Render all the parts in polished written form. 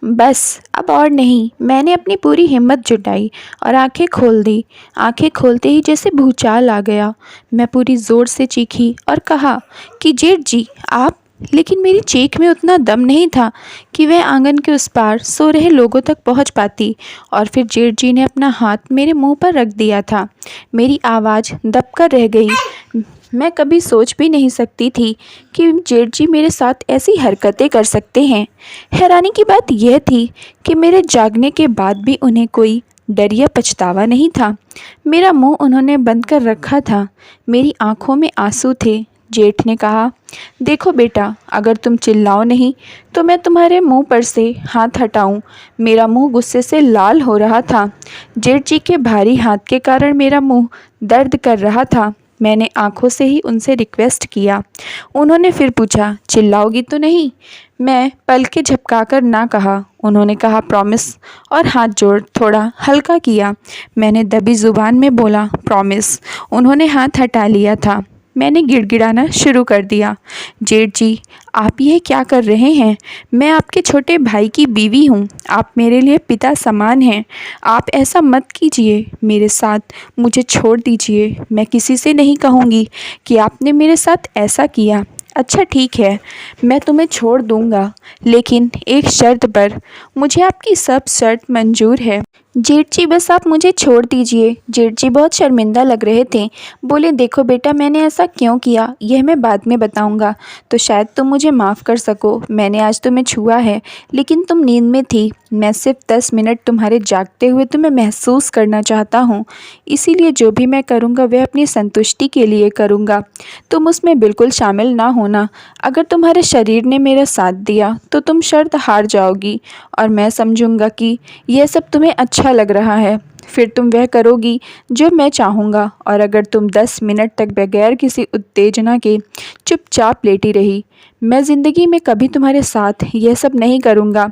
बस अब और नहीं। मैंने अपनी पूरी हिम्मत जुटाई और आंखें खोल दी। आंखें खोलते ही जैसे भूचाल आ गया। मैं पूरी ज़ोर से चीखी और कहा कि जेठ जी आप। लेकिन मेरी चीख में उतना दम नहीं था कि वह आंगन के उस पार सो रहे लोगों तक पहुंच पाती। और फिर जेठ जी ने अपना हाथ मेरे मुंह पर रख दिया था। मेरी आवाज़ दबकर रह गई। मैं कभी सोच भी नहीं सकती थी कि जेठ जी मेरे साथ ऐसी हरकतें कर सकते हैं। हैरानी की बात यह थी कि मेरे जागने के बाद भी उन्हें कोई डर या पछतावा नहीं था। मेरा मुंह उन्होंने बंद कर रखा था। मेरी आंखों में आंसू थे। जेठ ने कहा, देखो बेटा, अगर तुम चिल्लाओ नहीं तो मैं तुम्हारे मुंह पर से हाथ हटाऊं। मेरा मुंह गुस्से से लाल हो रहा था। जेठ जी के भारी हाथ के कारण मेरा मुंह दर्द कर रहा था। मैंने आंखों से ही उनसे रिक्वेस्ट किया। उन्होंने फिर पूछा, चिल्लाओगी तो नहीं? मैं पलकें झपकाकर ना कहा। उन्होंने कहा, प्रॉमिस, और हाथ जोड़ थोड़ा हल्का किया। मैंने दबी ज़ुबान में बोला, प्रॉमिस। उन्होंने हाथ हटा लिया था। मैंने गिड़गिड़ाना शुरू कर दिया, जेठ जी आप यह क्या कर रहे हैं? मैं आपके छोटे भाई की बीवी हूँ। आप मेरे लिए पिता समान हैं। आप ऐसा मत कीजिए मेरे साथ। मुझे छोड़ दीजिए। मैं किसी से नहीं कहूँगी कि आपने मेरे साथ ऐसा किया। अच्छा ठीक है, मैं तुम्हें छोड़ दूँगा, लेकिन एक शर्त पर। मुझे आपकी सब शर्त मंजूर है। जेठ जी बस आप मुझे छोड़ दीजिए। जेठ जी बहुत शर्मिंदा लग रहे थे। बोले, देखो बेटा, मैंने ऐसा क्यों किया यह मैं बाद में बताऊंगा, तो शायद तुम मुझे माफ़ कर सको। मैंने आज तुम्हें छुआ है, लेकिन तुम नींद में थी। मैं सिर्फ 10 मिनट तुम्हारे जागते हुए तुम्हें महसूस करना चाहता हूँ। इसीलिए जो भी मैं करूँगा वह अपनी संतुष्टि के लिए करूँगा। तुम उसमें बिल्कुल शामिल ना होना। अगर तुम्हारे शरीर ने मेरा साथ दिया तो तुम शर्त हार जाओगी, और मैं समझूंगा कि यह सब तुम्हें अच्छा लग रहा है। फिर तुम वह करोगी जो मैं चाहूँगा। और अगर तुम 10 मिनट तक बगैर किसी उत्तेजना के चुपचाप लेटी रही, मैं ज़िंदगी में कभी तुम्हारे साथ यह सब नहीं करूँगा।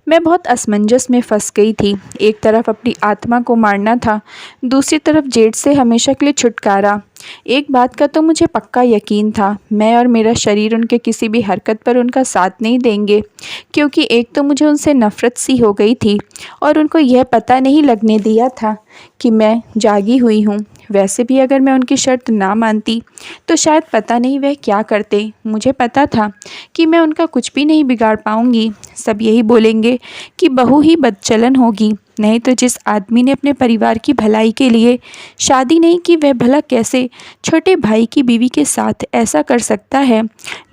मैं बहुत असमंजस में फंस गई थी। एक तरफ अपनी आत्मा को मारना था, दूसरी तरफ जेठ से हमेशा के लिए छुटकारा। एक बात का तो मुझे पक्का यकीन था, मैं और मेरा शरीर उनके किसी भी हरकत पर उनका साथ नहीं देंगे, क्योंकि एक तो मुझे उनसे नफ़रत सी हो गई थी और उनको यह पता नहीं लगने दिया था कि मैं जागी हुई हूँ। वैसे भी अगर मैं उनकी शर्त ना मानती तो शायद पता नहीं वह क्या करते। मुझे पता था कि मैं उनका कुछ भी नहीं बिगाड़ पाऊँगी। सब यही बोलेंगे कि बहू ही बदचलन होगी। नहीं तो जिस आदमी ने अपने परिवार की भलाई के लिए शादी नहीं की, वह भला कैसे छोटे भाई की बीवी के साथ ऐसा कर सकता है?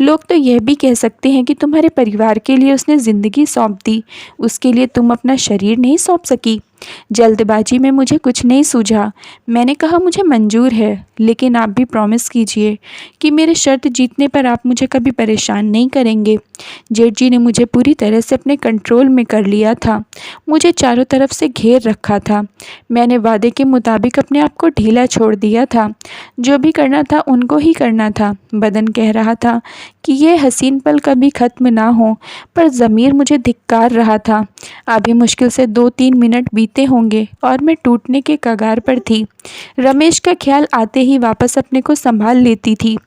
लोग तो यह भी कह सकते हैं कि तुम्हारे परिवार के लिए उसने ज़िंदगी सौंप दी, उसके लिए तुम अपना शरीर नहीं सौंप सकी। जल्दबाजी में मुझे कुछ नहीं सूझा। मैंने कहा, मुझे मंजूर है, लेकिन आप भी प्रॉमिस कीजिए कि मेरे शर्त जीतने पर आप मुझे कभी परेशान नहीं करेंगे। जेठ जी ने मुझे पूरी तरह से अपने कंट्रोल में कर लिया था। मुझे चारों तरफ से घेर रखा था। मैंने वादे के मुताबिक अपने आप को ढीला छोड़ दिया था। जो भी करना था उनको ही करना था। बदन कह रहा था कि यह हसीन पल कभी ख़त्म ना हो, पर ज़मीर मुझे धिक्कार रहा था। अभी मुश्किल से 2-3 मिनट बीते होंगे और मैं टूटने के कगार पर थी। रमेश का ख्याल आते ही वापस अपने को संभाल लेती थी।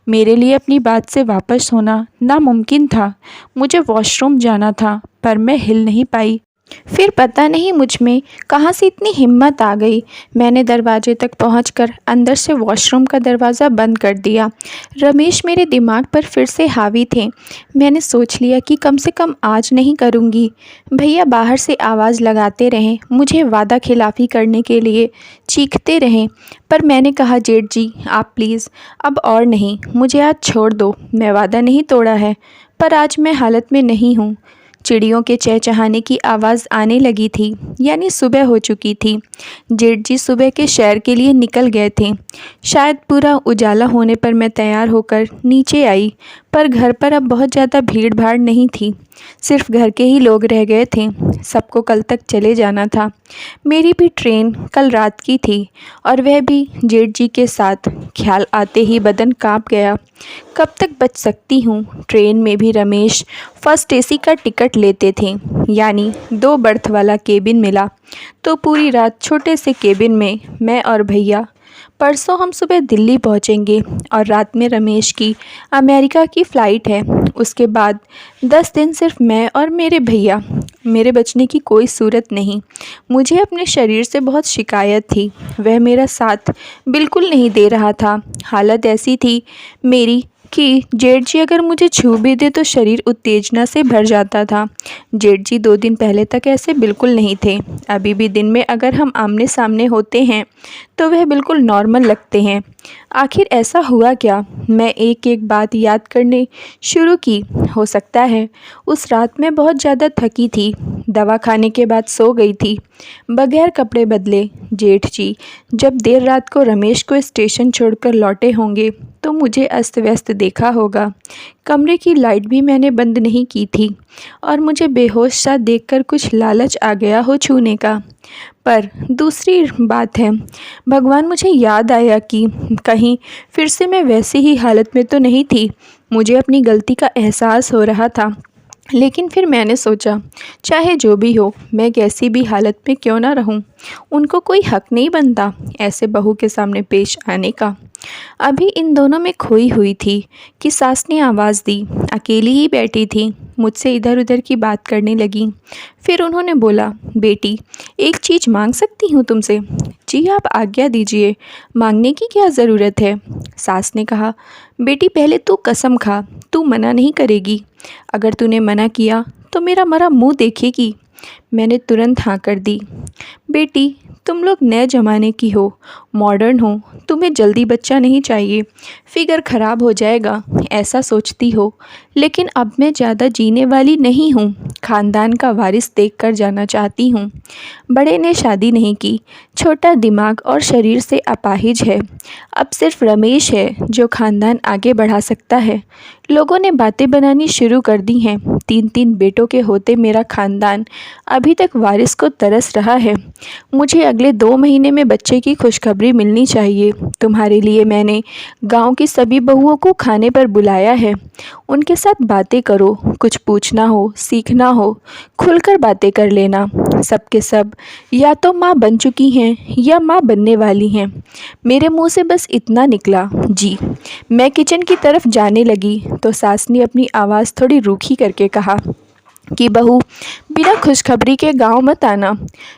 मेरे लिए अपनी बात से वापस होना नामुमकिन था। मुझे वॉशरूम जाना था, पर मैं हिल नहीं पाई। फिर पता नहीं मुझ में कहाँ से इतनी हिम्मत आ गई। मैंने दरवाजे तक पहुंचकर अंदर से वॉशरूम का दरवाज़ा बंद कर दिया। रमेश मेरे दिमाग पर फिर से हावी थे। मैंने सोच लिया कि कम से कम आज नहीं करूँगी। भैया बाहर से आवाज़ लगाते रहें, मुझे वादा खिलाफ़ी करने के लिए चीखते रहें, पर मैंने कहा, जेठ जी आप प्लीज़ अब और नहीं, मुझे आज छोड़ दो। मैं वादा नहीं तोड़ा है, पर आज मैं हालत में नहीं हूँ। चिड़ियों के चहचहाने की आवाज़ आने लगी थी, यानी सुबह हो चुकी थी। जेठ जी सुबह के सैर के लिए निकल गए थे। शायद पूरा उजाला होने पर मैं तैयार होकर नीचे आई, पर घर पर अब बहुत ज़्यादा भीड़ भाड़ नहीं थी। सिर्फ घर के ही लोग रह गए थे। सबको कल तक चले जाना था। मेरी भी ट्रेन कल रात की थी, और वह भी जेठ जी के साथ। ख्याल आते ही बदन काँप गया। कब तक बच सकती हूँ? ट्रेन में भी रमेश फर्स्ट एसी का टिकट लेते थे, यानी 2 बर्थ वाला केबिन मिला, तो पूरी रात छोटे से केबिन में मैं और भैया परसों हम सुबह दिल्ली पहुंचेंगे और रात में रमेश की अमेरिका की फ़्लाइट है। उसके बाद 10 दिन सिर्फ मैं और मेरे भैया। मेरे बचने की कोई सूरत नहीं। मुझे अपने शरीर से बहुत शिकायत थी। वह मेरा साथ बिल्कुल नहीं दे रहा था। हालत ऐसी थी मेरी कि जेठ जी अगर मुझे छू भी दे तो शरीर उत्तेजना से भर जाता था। जेठ जी 2 दिन पहले तक ऐसे बिल्कुल नहीं थे। अभी भी दिन में अगर हम आमने सामने होते हैं तो वह बिल्कुल नॉर्मल लगते हैं। आखिर ऐसा हुआ क्या? मैं एक एक बात याद करने शुरू की। हो सकता है उस रात मैं बहुत ज़्यादा थकी थी। दवा खाने के बाद सो गई थी बगैर कपड़े बदले। जेठ जी जब देर रात को रमेश को स्टेशन छोड़कर लौटे होंगे तो मुझे अस्त व्यस्त देखा होगा। कमरे की लाइट भी मैंने बंद नहीं की थी और मुझे बेहोश सा देखकर कुछ लालच आ गया हो छूने का। पर दूसरी बात है, भगवान, मुझे याद आया कि कहीं फिर से मैं वैसी ही हालत में तो नहीं थी। मुझे अपनी गलती का एहसास हो रहा था, लेकिन फिर मैंने सोचा चाहे जो भी हो, मैं कैसी भी हालत में क्यों ना रहूं, उनको कोई हक नहीं बनता ऐसे बहू के सामने पेश आने का। अभी इन दोनों में खोई हुई थी कि सास ने आवाज़ दी। अकेली ही बैठी थी, मुझसे इधर उधर की बात करने लगी। फिर उन्होंने बोला, बेटी, एक चीज़ मांग सकती हूँ तुमसे? जी आप आज्ञा दीजिए, मांगने की क्या ज़रूरत है? सास ने कहा, बेटी पहले तू कसम खा, तू मना नहीं करेगी। अगर तूने मना किया तो मेरा मरा मुंह देखेगी। मैंने तुरंत हाँ कर दी। बेटी, तुम लोग नए ज़माने की हो, मॉडर्न हो, तुम्हें जल्दी बच्चा नहीं चाहिए, फिगर ख़राब हो जाएगा ऐसा सोचती हो। लेकिन अब मैं ज़्यादा जीने वाली नहीं हूँ, ख़ानदान का वारिस देख कर जाना चाहती हूँ। बड़े ने शादी नहीं की, छोटा दिमाग और शरीर से अपाहिज है। अब सिर्फ रमेश है जो ख़ानदान आगे बढ़ा सकता है। लोगों ने बातें बनानी शुरू कर दी हैं। 3-3 बेटों के होते मेरा ख़ानदान अभी तक वारिस को तरस रहा है। मुझे अगले 2 महीने में बच्चे की खुशखबरी मिलनी चाहिए। तुम्हारे लिए मैंने गांव की सभी बहुओं को खाने पर बुलाया है। उनके साथ बातें करो, कुछ पूछना हो, सीखना हो, खुलकर बातें कर लेना। सब के सब या तो माँ बन चुकी हैं या माँ बनने वाली हैं। मेरे मुंह से बस इतना निकला, जी। मैं किचन की तरफ जाने लगी तो सास ने अपनी आवाज़ थोड़ी रूखी करके कहा कि बहू, बिना खुशखबरी के गांव मत आना,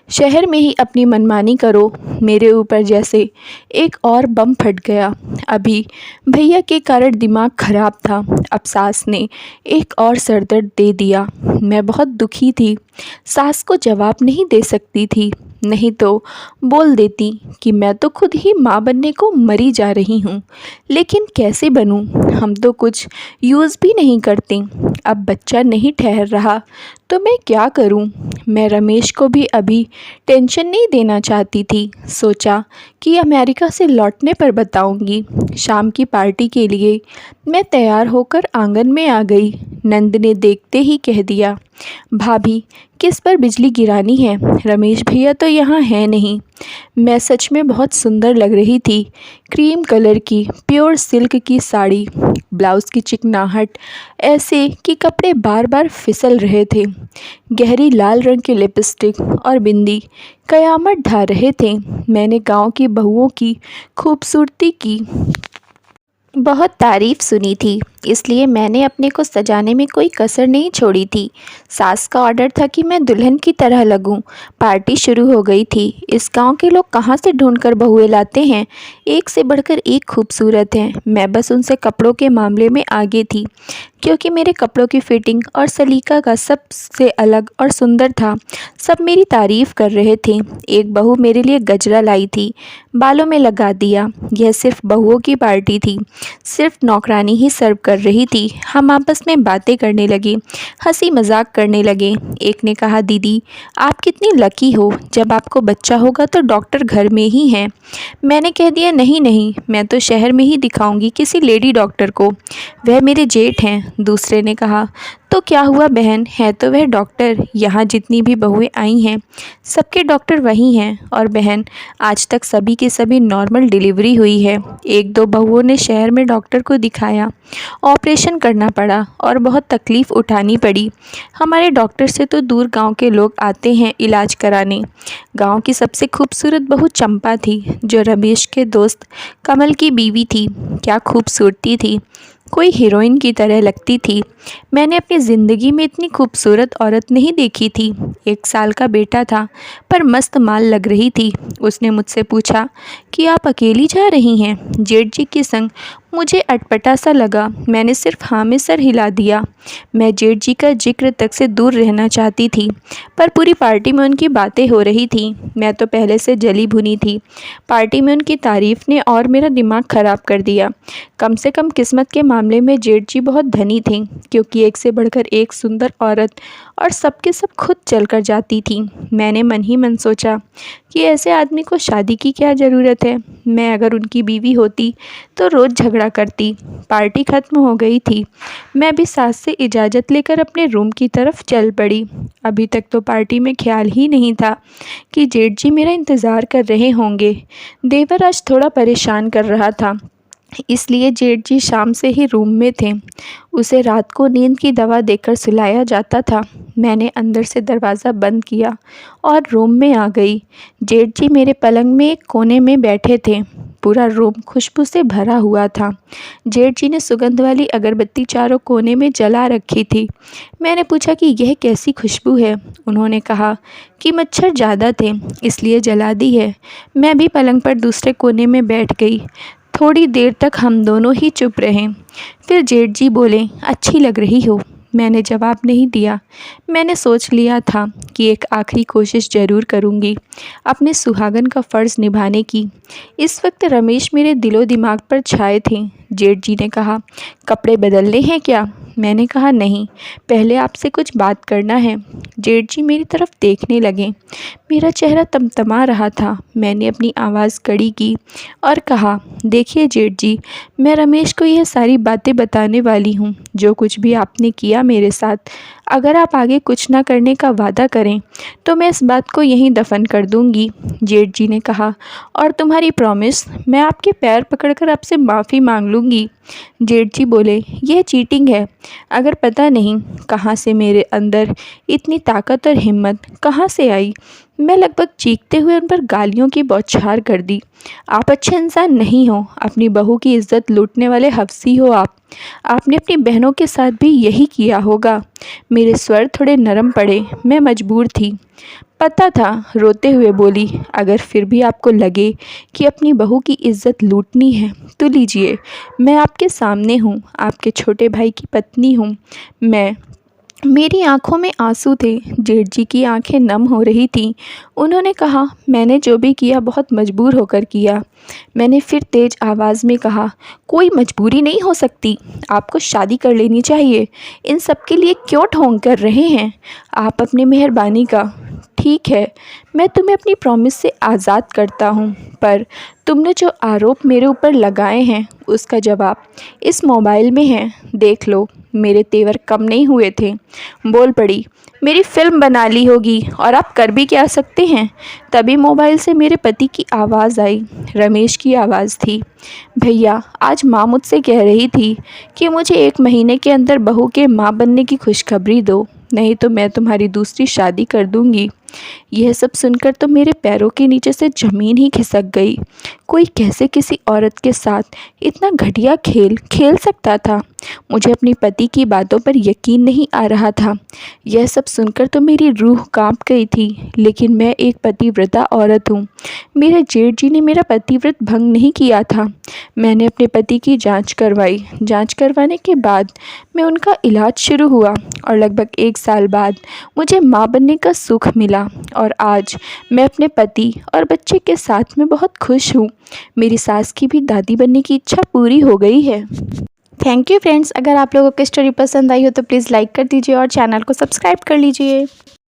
शहर में ही अपनी मनमानी करो। मेरे ऊपर जैसे एक और बम फट गया। अभी भैया के कारण दिमाग खराब था, अब सास ने एक और सरदर्द दे दिया। मैं बहुत दुखी थी। सास को जवाब नहीं दे सकती थी, नहीं तो बोल देती कि मैं तो खुद ही माँ बनने को मरी जा रही हूँ। लेकिन कैसे बनूँ? हम तो कुछ यूज़ भी नहीं करते। अब बच्चा नहीं ठहर रहा तो मैं क्या करूं? मैं रमेश को भी अभी टेंशन नहीं देना चाहती थी। सोचा कि अमेरिका से लौटने पर बताऊंगी। शाम की पार्टी के लिए मैं तैयार होकर आंगन में आ गई। नंद ने देखते ही कह दिया, भाभी, किस पर बिजली गिरानी है? रमेश भैया तो यहाँ है नहीं। मैं सच में बहुत सुंदर लग रही थी। क्रीम कलर की प्योर सिल्क की साड़ी, ब्लाउज़ की चिकनाहट ऐसे कि कपड़े बार बार फिसल रहे थे। गहरी लाल रंग की लिपस्टिक और बिंदी कयामत ढा रहे थे। मैंने गांव की बहुओं की खूबसूरती की बहुत तारीफ़ सुनी थी, इसलिए मैंने अपने को सजाने में कोई कसर नहीं छोड़ी थी। सास का ऑर्डर था कि मैं दुल्हन की तरह लगूं। पार्टी शुरू हो गई थी। इस गांव के लोग कहाँ से ढूंढकर बहुएं लाते हैं, एक से बढ़कर एक खूबसूरत हैं। मैं बस उनसे कपड़ों के मामले में आगे थी, क्योंकि मेरे कपड़ों की फिटिंग और सलीका का सबसे अलग और सुंदर था। सब मेरी तारीफ़ कर रहे थे। एक बहू मेरे लिए गजरा लाई थी, बालों में लगा दिया। यह सिर्फ बहुओं की पार्टी थी, सिर्फ नौकरानी ही सर्व कर रही थी। हम आपस में बातें करने लगे, हंसी मजाक करने लगे। एक ने कहा, दीदी आप कितनी लकी हो, जब आपको बच्चा होगा तो डॉक्टर घर में ही हैं। मैंने कह दिया, नहीं नहीं, मैं तो शहर में ही दिखाऊंगी किसी लेडी डॉक्टर को, वह मेरे जेठ हैं। दूसरे ने कहा, तो क्या हुआ बहन, है तो वह डॉक्टर। यहाँ जितनी भी बहुएं आई हैं सबके डॉक्टर वही हैं। और बहन, आज तक सभी की सभी नॉर्मल डिलीवरी हुई है। 1-2 बहुओं ने शहर में डॉक्टर को दिखाया ऑपरेशन करना पड़ा और बहुत तकलीफ़ उठानी पड़ी। हमारे डॉक्टर से तो दूर गांव के लोग आते हैं इलाज कराने। गांव की सबसे खूबसूरत बहू चंपा थी, जो रमेश के दोस्त कमल की बीवी थी। क्या खूबसूरती थी, कोई हीरोइन की तरह लगती थी। मैंने अपनी ज़िंदगी में इतनी खूबसूरत औरत नहीं देखी थी। 1 साल का बेटा था, पर मस्त माल लग रही थी। उसने मुझसे पूछा कि आप अकेली जा रही हैं जेठ जी के संग। मुझे अटपटा सा लगा। मैंने सिर्फ हाँ में सर हिला दिया। मैं जेठ जी का जिक्र तक से दूर रहना चाहती थी, पर पूरी पार्टी में उनकी बातें हो रही थी। मैं तो पहले से जली भुनी थी। पार्टी में उनकी तारीफ़ ने और मेरा दिमाग ख़राब कर दिया। कम से कम किस्मत के मामले में जेठ जी बहुत धनी थीं, क्योंकि एक से बढ़कर एक सुंदर औरत और सबके सब खुद चल कर जाती थीं। मैंने मन ही मन सोचा कि ऐसे आदमी को शादी की क्या ज़रूरत है। मैं अगर उनकी बीवी होती तो रोज़ झगड़ा करती। पार्टी ख़त्म हो गई थी। मैं भी सास से इजाज़त लेकर अपने रूम की तरफ चल पड़ी। अभी तक तो पार्टी में ख्याल ही नहीं था कि जेठ जी मेरा इंतज़ार कर रहे होंगे। देवर आज थोड़ा परेशान कर रहा था, इसलिए जेठ जी शाम से ही रूम में थे। उसे रात को नींद की दवा देकर सुलाया जाता था। मैंने अंदर से दरवाज़ा बंद किया और रूम में आ गई। जेठ जी मेरे पलंग में एक कोने में बैठे थे। पूरा रूम खुशबू से भरा हुआ था। जेठ जी ने सुगंध वाली अगरबत्ती चारों कोने में जला रखी थी। मैंने पूछा कि यह कैसी खुशबू है। उन्होंने कहा कि मच्छर ज़्यादा थे, इसलिए जला दी है। मैं भी पलंग पर दूसरे कोने में बैठ गई। थोड़ी देर तक हम दोनों ही चुप रहे। फिर जेठ जी बोले, अच्छी लग रही हो। मैंने जवाब नहीं दिया। मैंने सोच लिया था कि एक आखिरी कोशिश ज़रूर करूँगी अपने सुहागन का फ़र्ज़ निभाने की। इस वक्त रमेश मेरे दिलो दिमाग पर छाए थे। जेठ जी ने कहा, कपड़े बदलने हैं क्या? मैंने कहा नहीं, पहले आपसे कुछ बात करना है। जेठ जी मेरी तरफ देखने लगे। मेरा चेहरा तमतमा रहा था। मैंने अपनी आवाज़ कड़ी की और कहा, देखिए जेठ जी, मैं रमेश को यह सारी बातें बताने वाली हूँ। जो कुछ भी आपने किया मेरे साथ, अगर आप आगे कुछ ना करने का वादा करें तो मैं इस बात को यहीं दफन कर दूँगी। जेठ जी ने कहा, और तुम्हारी प्रॉमिस? मैं आपके पैर पकड़कर आपसे माफ़ी मांग लूँगी। जेठ जी बोले, यह चीटिंग है। अगर पता नहीं कहाँ से मेरे अंदर इतनी ताकत और हिम्मत कहाँ से आई। मैं लगभग चीखते हुए उन पर गालियों की बौछार कर दी। आप अच्छे इंसान नहीं हो, अपनी बहू की इज्जत लूटने वाले हवसी हो आप। आपने अपनी बहनों के साथ भी यही किया होगा। मेरे स्वर थोड़े नरम पड़े। मैं मजबूर थी। पता था, रोते हुए बोली, अगर फिर भी आपको लगे कि अपनी बहू की इज्जत लूटनी है तो लीजिए, मैं आपके सामने हूँ, आपके छोटे भाई की पत्नी हूँ। मेरी आंखों में आंसू थे। जेठ जी की आंखें नम हो रही थीं। उन्होंने कहा, मैंने जो भी किया बहुत मजबूर होकर किया। मैंने फिर तेज़ आवाज़ में कहा, कोई मजबूरी नहीं हो सकती, आपको शादी कर लेनी चाहिए। इन सब के लिए क्यों ढोंग कर रहे हैं आप अपनी मेहरबानी का? ठीक है, मैं तुम्हें अपनी प्रॉमिस से आज़ाद करता हूँ, पर तुमने जो आरोप मेरे ऊपर लगाए हैं उसका जवाब इस मोबाइल में है, देख लो। मेरे तेवर कम नहीं हुए थे। बोल पड़ी, मेरी फ़िल्म बना ली होगी और आप कर भी क्या सकते हैं। तभी मोबाइल से मेरे पति की आवाज़ आई। रमेश की आवाज़ थी। भैया, आज माँ मुझसे कह रही थी कि मुझे 1 महीने के अंदर बहू के माँ बनने की खुशखबरी दो, नहीं तो मैं तुम्हारी दूसरी शादी कर दूँगी। यह सब सुनकर तो मेरे पैरों के नीचे से ज़मीन ही खिसक गई। कोई कैसे किसी औरत के साथ इतना घटिया खेल खेल सकता था। मुझे अपने पति की बातों पर यकीन नहीं आ रहा था। यह सब सुनकर तो मेरी रूह कांप गई थी, लेकिन मैं एक पतिव्रता औरत हूँ। मेरे जेठ जी ने मेरा पतिव्रत भंग नहीं किया था। मैंने अपने पति की जांच करवाई। जांच करवाने के बाद में उनका इलाज शुरू हुआ और लगभग 1 साल बाद मुझे माँ बनने का सुख मिला और आज मैं अपने पति और बच्चे के साथ में बहुत खुश हूँ। मेरी सास की भी दादी बनने की इच्छा पूरी हो गई है। Thank you friends. अगर आप लोगों को स्टोरी पसंद आई हो तो प्लीज़ लाइक कर दीजिए और चैनल को सब्सक्राइब कर लीजिए।